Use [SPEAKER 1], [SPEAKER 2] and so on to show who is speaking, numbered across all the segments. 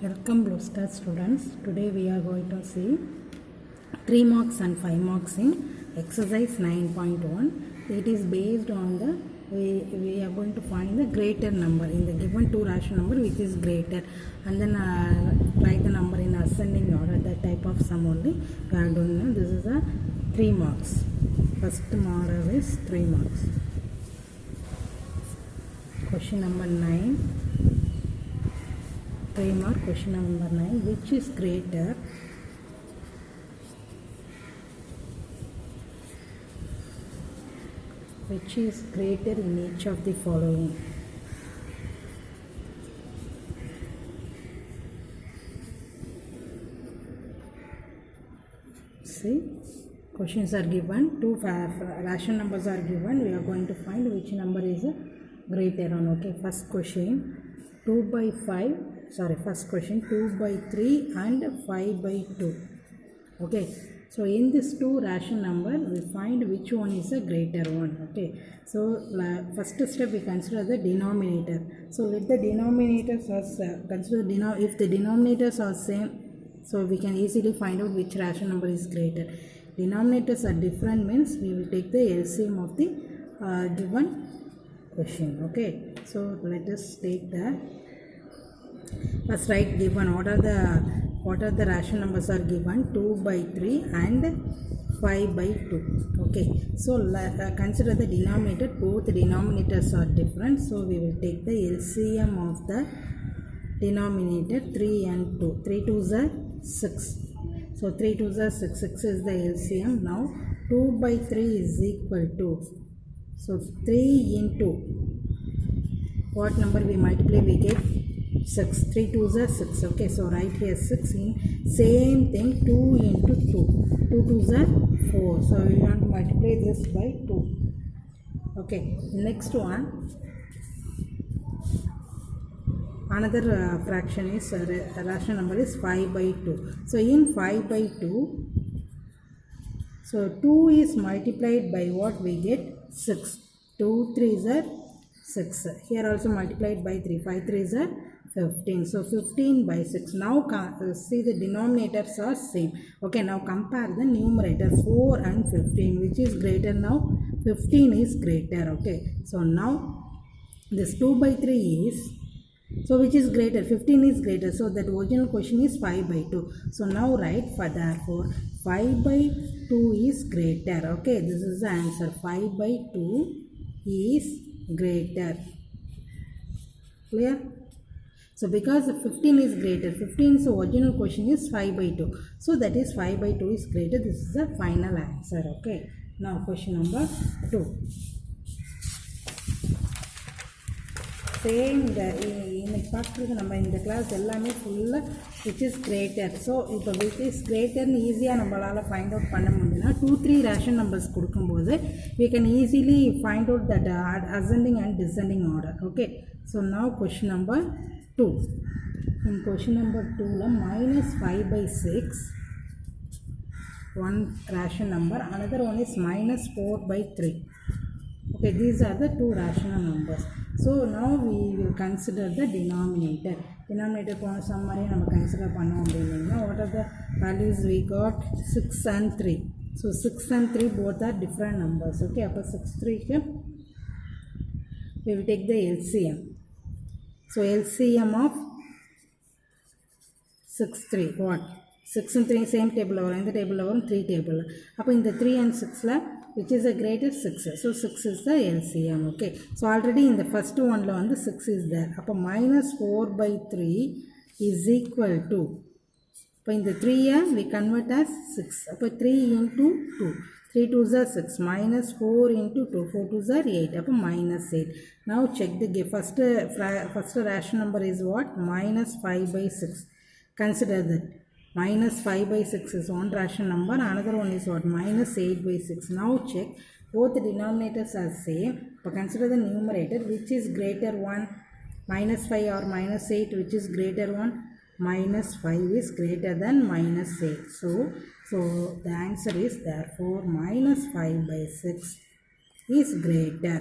[SPEAKER 1] Welcome Blue Star students. Today we are going to see 3 marks and 5 marks in exercise 9.1. It is based on the we are going to find the greater number in the given two rational number which is greater, and then write the number in ascending order. That type of sum only we are doing. This is a 3 marks. First model is 3 marks. Question number 9. 3 mark. Question number 9. Which is greater? Which is greater in each of the following? See, questions are given, two rational numbers are given. We are going to find which number is greater on. Okay, first question 2 by 5. First question 2 by 3 and 5 by 2. Okay, so in this two rational number we find which one is a greater one. Okay, so first step we consider the denominator. So let the denominators consider if the denominators are same, so we can easily find out which rational number is greater. Denominators are different means we will take the LCM of the given question. Okay, so let us take the first write given. What are the rational numbers are given? 2 by 3 and 5 by 2. Okay, so consider the denominator. Both denominators are different, so we will take the LCM of the denominator 3 and 2. 3 2s are 6. So 3 2s are 6. 6 is the LCM. Now 2 by 3 is equal to, so 3 into what number we multiply, we get 6. 3 2s are 6. Okay, so write here 6 in same thing 2 into 2. 2 2s are 4. So we want to multiply this by 2. Okay, next one, another fraction is rational number is 5 by 2. So in 5 by 2, so 2 is multiplied by what we get? 6. 2 3s are 6. Here also multiplied by 3. 5 3s are 15. So 15 by 6. Now see the denominators are same. Okay, now compare the numerator 4 and 15. Which is greater now? 15 is greater. Okay, so now this 2 by 3 is, so which is greater? 15 is greater. So that original question is 5 by 2. So now write for therefore 5 by 2 is greater. Okay, this is the answer. 5 by 2 is greater. Clear? So because 15 is greater, 15's original question is 5 by 2. So that is 5 by 2 is greater. This is the final answer. Okay. Now question number 2. Same in பார்க்குறது நம்ம இந்த class எல்லாமே ஃபுல்லாக which is greater. So இப்போ which is greaterன்னு ஈஸியாக நம்மளால் find out பண்ண முடியுதுன்னா 2 3 ரேஷன் நம்பர்ஸ் கொடுக்கும்போது we can easily find out that ascending and descending order. Okay, so now question number 2. In question number 2 minus 5 by 6 one rational number, another one is minus 4 by 3. Okay, these are the two rational numbers. So now we will consider the denominator. Denominator summary we consider what are the values we got? 6 and 3. So 6 and 3 both are different numbers. Okay, upper 6 3 we will take the LCM. So LCM of 6 3 what? 6 and 3 same table over, in the table over 3 table. Up in the 3 and 6 la, which is the greatest? 6. So 6 is the LCM. Okay, so already in the first one la the 6 is there. Up minus 4 by 3 is equal to, in the 3 we convert as 6. Up 3 into 2. 3 2s are 6. Minus 4 into 2. 4 2s are 8. Up minus 8. Now check the first rational number is what? Minus 5 by 6. Consider that. Minus 5 by 6 is one rational number. Another one is what? Minus 8 by 6. Now check. Both the denominators are same. But consider the numerator. Which is greater one? Minus 5 or minus 8? Which is greater one? Minus 5 is greater than minus 8. So the answer is therefore minus 5 by 6 is greater.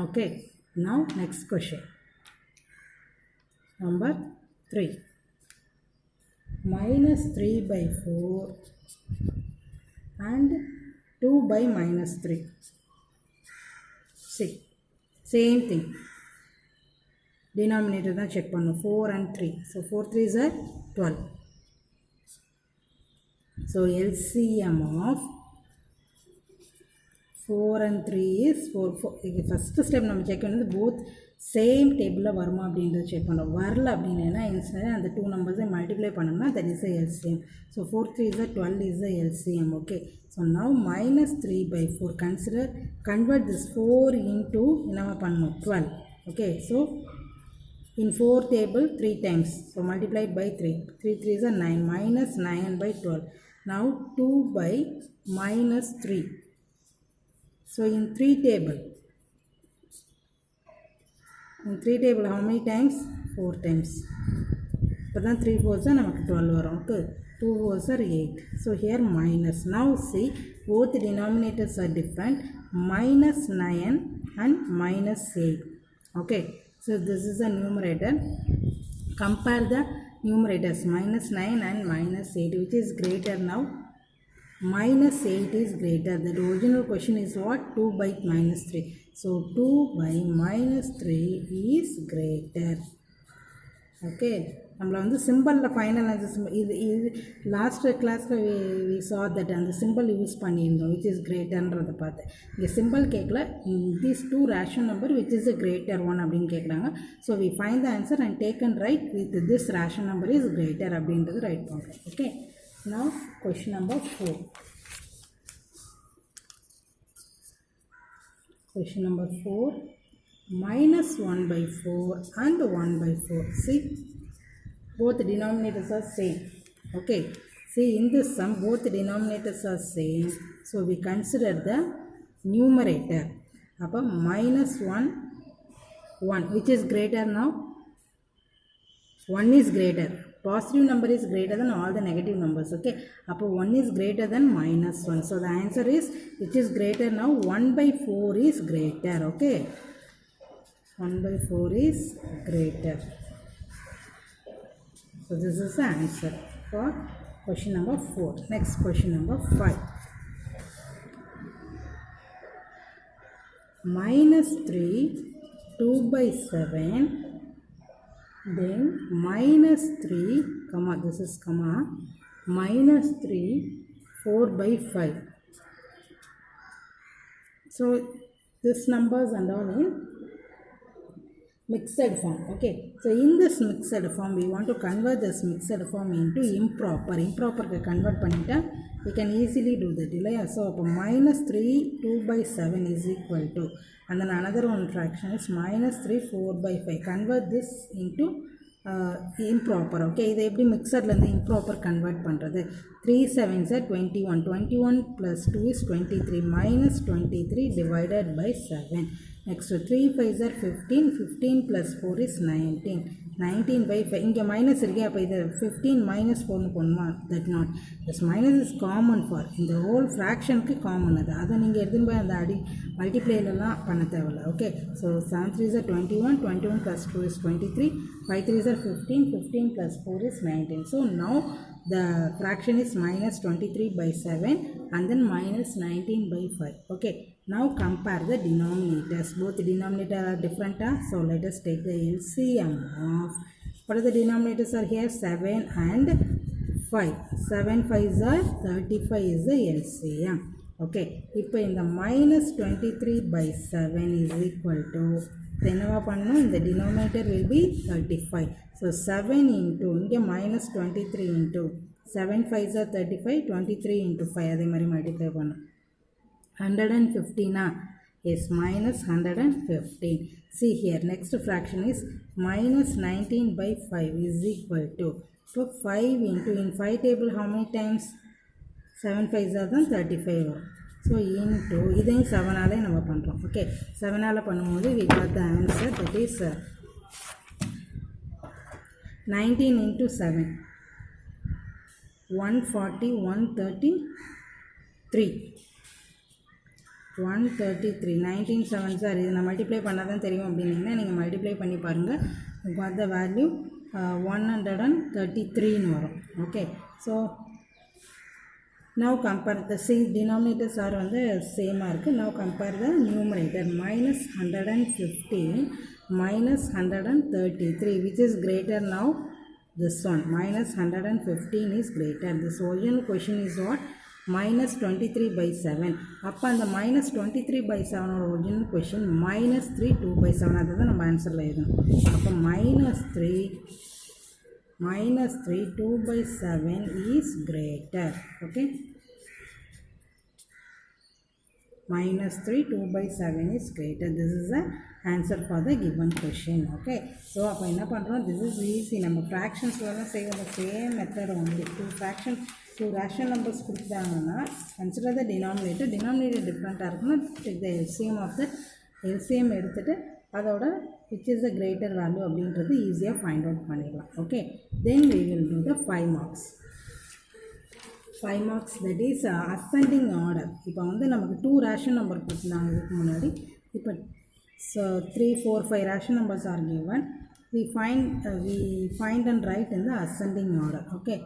[SPEAKER 1] Okay, now next question. Number 3. Minus 3 by 4 and 2 by minus 3. See, same thing. Denominator தான் check பண்ணும் 4 and 3. So 4 3s are 12. So LCM of 4 and 3 is 4. First step நம்ம check பண்ணது both same table வருமா அப்படின்றத check பண்ணோம். வரல அப்படின்னா instead அந்த 2 numbers multiply பண்ணோம்னா that is the LCM. So 4 3 is the 12 is the LCM. Okay. So now minus 3 by 4. Convert this 4 into என்ன பண்ணணும் 12. Okay. So in 4 table 3 times. So multiplied by 3. 3 3 is a 9. Minus 9 by 12. Now 2 by minus 3. So in 3 table. In 3 table how many times? 4 times. So then 3 4s are 12 varum. Okay. 2 4s are 8. So here minus. Now see both denominators are different. Minus 9 and minus 8. Okay. So this is the numerator. Compare the numerators minus 9 and minus 8. Which is greater now? Minus 8 is greater. The original question is what? 2 by minus 3. So 2 by minus 3 is greater. Okay. நம்மள வந்து சிம்பிளில் final answer இது last கிளாஸில் we saw that அந்த symbol use பண்ணியிருந்தோம் which is கிரேட்டர்ன்றதை பார்த்து. இங்கே சிம்பிள் கேட்கல, this 2 rational number which is a greater one அப்படின்னு கேட்குறாங்க. So we find the answer and taken right with this rational number is greater அப்படின்றது ரைட் பண்ணுறோம். Okay. Now question number 4. Question number 4. Minus 1 by 4 and 1 by 4. See, both denominators are same. Okay. See, in this sum both denominators are same. So we consider the numerator. Appa minus 1 1 which is greater now? 1 is greater. Positive number is greater than all the negative numbers. Okay. Appo 1 is greater than minus 1. So the answer is which is greater now? 1 by 4 is greater. Okay. 1 by 4 is greater. So this is the answer for question number 4. Next question number 5. Minus 3 2 by 7. Then minus 3 comma this is comma minus 3 4 by 5. So this numbers and all in mixed form. Okay. So in this mixed form we want to convert this mixed form into improper. Improper convert பண்ணிட்டா we can easily do that. So minus 3 2 by 7 is equal to, and then another one fraction is minus 3 4 by 5. Convert this into improper. Okay. இதை எப்படி மிக்சர்லேருந்து improper convert பண்ணுறது? 3 7s are 21. 21 plus 2 is 23. Minus 23 divided by 7. Next 3 5s are 15. 15 plus 4 is 19. 19 by 5. இங்கே minus இருக்கே, அப்போ இது 15 minus 4 போடணுமா? That not. This minus is common for இந்த whole fractionக்கு common அது. அதை நீங்கள் எடுத்துன்னு போய் அந்த மல்டிப்ளைலாம் பண்ண தேவையில்ல. Okay. So 7 3s are 21. 21 plus 2 is 23. 5 3s are 15. 15 plus 4 is 19. So now the fraction is minus 23 by 7 and then minus 19 by 5. Okay. Now compare the denominators. Both denominators are different. So let us take the LCM of, what are the denominators are here? 7 and 5. 7 5s are 35 is the LCM. Okay. இப்போ இந்த minus 23 by 7 is equal to, என்னவா பண்ணணும்? இந்த denominator will be 35. So 7 into இங்கே minus 23 into 7 5s are 35. 23 into 5 அதே மாதிரி multiply பண்ணணும். 115 is minus 115. See here, next fraction is minus 19 by 5 is equal to, so 5 into, in 5 table how many times? 7 5s are 35. So into இதையும் 7 ஆலே நம்ம பண்ணுறோம். Okay. 7 ஆல பண்ணும்போது we got the answer, that is 19 into 7 140 133. 133 19 7 sir இது நான் multiply பண்ணால் தான் தெரியும் அப்படின்னீங்கன்னா நீங்கள் மல்டிப்ளை பண்ணி பாருங்கள். காட் த வேல்யூ 133ன்னு வரும். Okay, so now compare the same denominators are வந்து சேமாக இருக்குது. now compare the numerator minus 115 minus 133 which is greater now. This one minus 115 is greater. This original question is what? minus 23 by 7. அப்போ அந்த minus 23 by 7 original question minus 3 2 by 7 அதுதான் நம்ம ஆன்சரில் எழுதணும். அப்போ minus 3 2 by 7 is greater. Okay, minus 3 2 by 7 is greater. This is the answer for the given question. Okay, so அப்போ என்ன பண்ணுறோம், this is easy. நம்ம fractionsலாம் செய்வோம் same method only. two rational numbers கொடுத்தாங்கன்னா consider the denominator டிஃப்ரெண்ட்டாக இருக்குன்னா take the LCM of the LCM எடுத்துகிட்டு அதோட which is the greater value அப்படின்றது ஈஸியாக ஃபைண்ட் அவுட் பண்ணிடலாம். Okay, then we will do the 5 marks. 5 marks that is ascending order. இப்போ வந்து நமக்கு 2 rational number கொடுத்துருந்தாங்க இதுக்கு முன்னாடி. இப்போ 3 4 5 rational numbers are given. We find and write in the ascending order. Okay,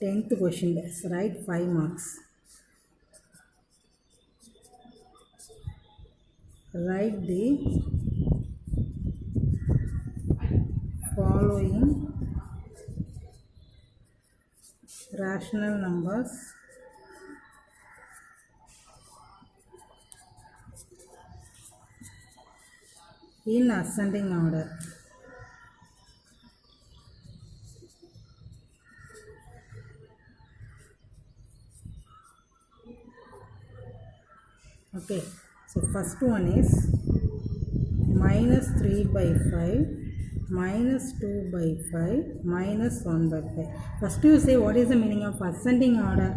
[SPEAKER 1] 10th question, write 5 marks. Write the following rational numbers in ascending order. Okay, so first one is minus 3 by 5, minus 2 by 5, minus 1 by 5. First you say what is the meaning of ascending order.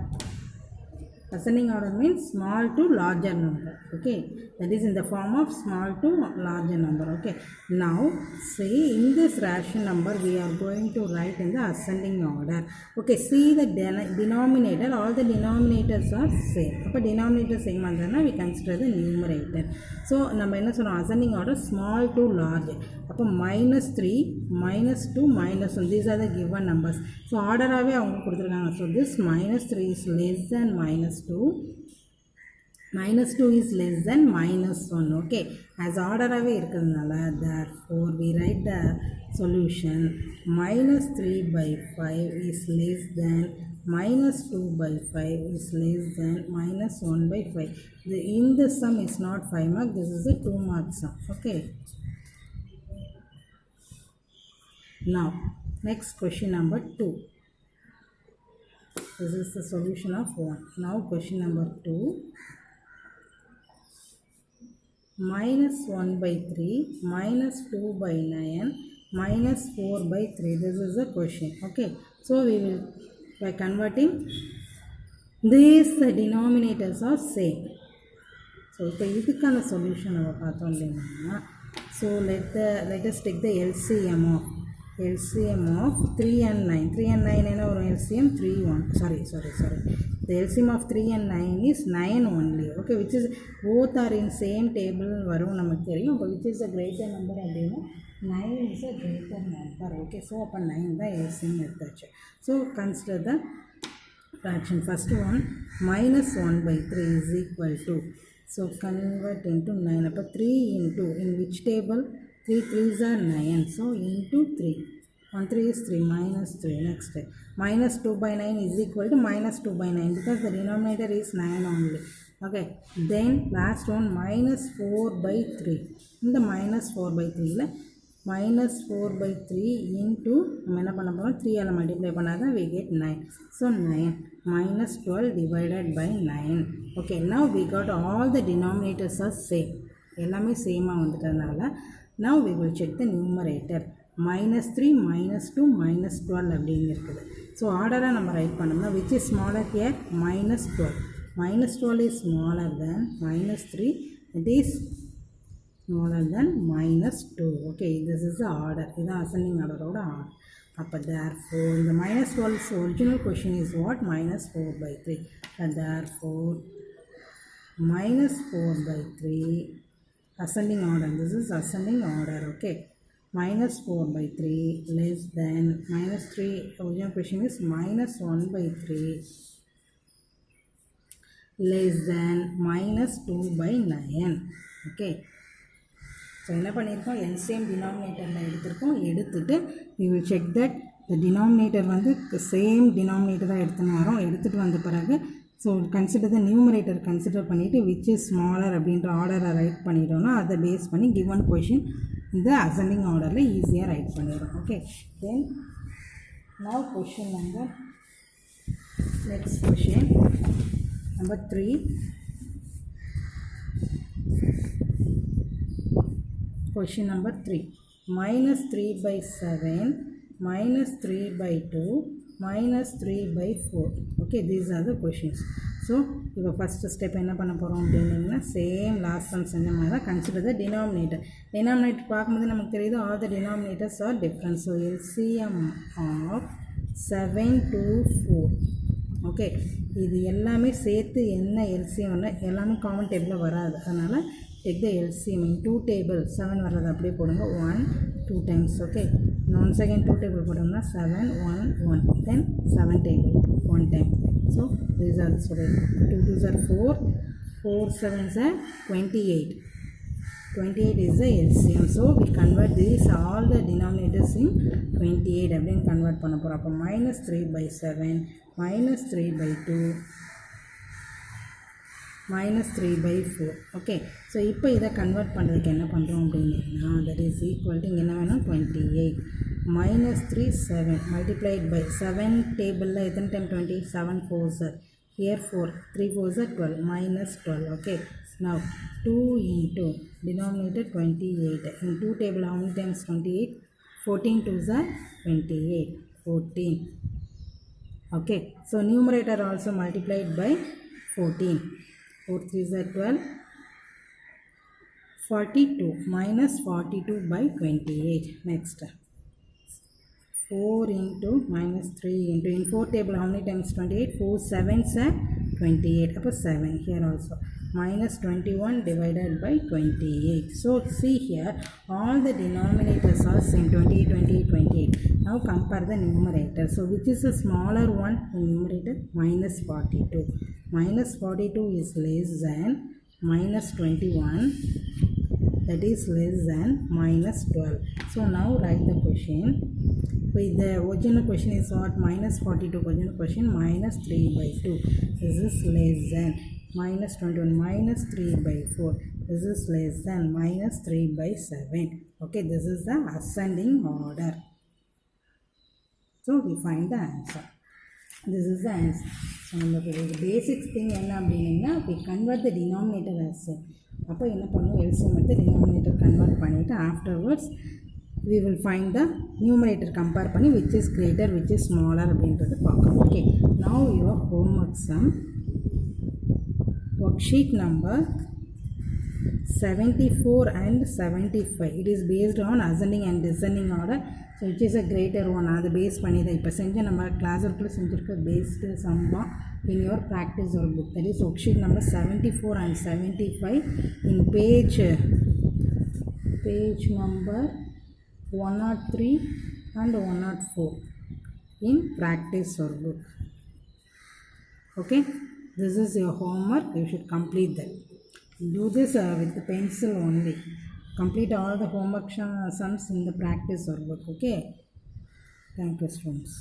[SPEAKER 1] Ascending order means small to larger number. Okay, that is in the form of small to larger number. Okay, now see in this rational number we are going to write in the ascending order. Okay, see the denominator, all the denominators are same. அப்போ denominator same ஆனதுன்னா we consider the numerator. So நம்ம என்ன சொல்றோம், ascending order small to large. அப்போ minus 3 minus 2 minus 1 these are the given numbers. So ஆர்டராகவே அவங்க கொடுத்துருக்காங்க. So this minus 3 is less than minus 2, minus 2 is less than minus 1. Okay, as ஆர்டராகவே இருக்கிறதுனால therefore we write the solution minus 3 by 5 is less than minus 2 by 5 is less than minus 1 by 5. In the sum is not 5 mark, this is a 2 mark sum. Okay, now next question number 2. This is the solution of 1. Now question number 2. Minus 1 by 3, minus 2 by 9, minus 4 by 3. This is the question. Okay, so we will, by converting these denominators are same. So இப்போ இதுக்கான solution நம்ம பார்த்தோம் இல்லைன்னா, so let us take the LCM of 3 and 9. 3 and 9 என்ன வரும், LCM 3 1 sorry the LCM of 3 and 9 is 9 only. Okay, which is both are in same table வரும் நமக்கு தெரியும். but which is a greater number அப்படின்னா 9 is a greater number. Okay, so அப்போ 9 தான் LCM எடுத்தாச்சு. So consider the fraction. First one minus 1 by 3 is equal to, so convert into 9. அப்போ 3 into, in which table, 3 3s are 9, so into 3, 1 3 is 3, minus 3. Next minus 2 by 9 is equal to minus 2 by 9 because the denominator is 9 only. Okay, then last one minus 4 by 3. In the minus 4 by 3 minus 4 by 3 into நம்ம என்ன பண்ண போகிறோம், 3 all multiply பண்ணாதான் we get 9. So 9 minus 12 divided by 9. Okay, now we got all the denominators are same. எல்லாமே சேமாக வந்துட்டதுனால now we will check the numerator. minus 3 minus 2 minus 12 அப்படின்னு இருக்குது. So ஆர்டராக நம்ம ரைட் பண்ணோம்னா which is smaller here, minus 12. minus 12 is smaller than minus 3, it is smaller than minus 2. Okay, this is the order. இதுதான் ascending order ஓட order. அப்போ therefore இந்த minus 12's original question is what, minus 4 by 3. And therefore minus 4 by 3 ascending order. This is ascending order. Okay, minus 4 by 3 less than minus 3. Original question is minus 1 by 3 less than minus 2 by 9. Okay, so என்ன பண்ணியிருக்கோம், LCM டினாமினேட்டரில் எடுத்திருக்கோம். எடுத்துகிட்டு we will check that the denominator வந்து same டினாமினேட்டராக எடுத்துன்னு வரோம். எடுத்துகிட்டு வந்த பிறகு so consider the numerator consider பண்ணிவிட்டு விச் இஸ் ஸ்மாலர் அப்படின்ற ஆர்டரை ரைட் பண்ணிட்டோம்னா அதை பேஸ் பண்ணி கிவன் கொஷின் இந்த அசெண்டிங் ஆர்டரில் ஈஸியாக ரைட் பண்ணிடுறோம். Okay, then now question number next question number 3. Question number 3, minus 3 by 7 minus 3 by 2 minus 3 by 4. Okay, these are the questions. So இப்போ first step என்ன பண்ண போகிறோம் அப்படின்னா சேம் லாஸ்ட் சம் செஞ்ச மாதிரி தான் கன்சிடர் த டினாமினேட்டர். டினாமினேட்டர் பார்க்கும்போது நமக்கு தெரியுது all the denominators are different. So LCM of 7 to 4. Okay, இது எல்லாமே சேர்த்து என்ன எல்சிஎம்னா எல்லாமே காமன் டேபிளில் வராது. அதனால் take the LCM in 2 table 7 வர்றது அப்படியே போடுங்க 1 2 times. Okay, once again 2 table போடுங்க 7 1 1 then 7 table 1 time. So these are so 2 2s are 4 4 7s are 28. 28 is the LCM. So we convert these all the denominators in 28 அப்படின்னு convert பண்ண போகிறோம். அப்போ minus 3 by 7 minus 3 by 2 minus 3 by 4. Okay, so இப்போ இதை convert பண்ணுறதுக்கு என்ன பண்ணுறோம் அப்படின்னா that is equal to இங்கே என்ன வேணும் 28 minus 3 7 multiplied by 7 டேபிளில் எத்தனை time 20 7 4s are here 4 3 4s are 12 minus 12. Okay, now 2 into denominator 28 in 2 table how many times 28 14 2s are 28 14. Okay, so numerator also multiplied by 14 4 3s are 12 42 minus 42 by 28. Next 4 into minus 3 into in 4 table how many times 28 4 7s are 28. Upper 7 here also minus 21 divided by 28. So see here all the denominators are same 28 28 28. Now compare the numerator. So which is the smaller one in numerator? Minus 42. Minus 42 is less than minus 21, that is less than minus 12. So now write the question. The original question is what? Minus 42 original question minus 3 by 2. This is less than minus 21 minus 3 by 4. This is less than minus 3 by 7. Okay, this is the ascending order. So we find the answer. This is the answer. So the basic thing என்ன அப்படின்னா we convert the denominator as அப்போ என்ன பண்ணுவோம் LCM எடுத்து denominator convert பண்ணிவிட்டு afterwards we will find the numerator compare பண்ணி which is greater which is smaller அப்படின்றது பார்க்கலாம். Okay, now your homework sum worksheet number 74 and 75. It is based on ascending and descending order. So which is a greater one, அதை base பண்ணி தான் இப்போ செஞ்ச நம்ம class ஒர்க்கில் செஞ்சுருக்க based Samba in your practice workbook. That is worksheet number 74 and 75 in page number 103 and 104 in practice workbook. Okay, this is your homework. You should complete that. Do this with the pencil only. Complete all the homework sums in the practice workbook. Okay, thank you students.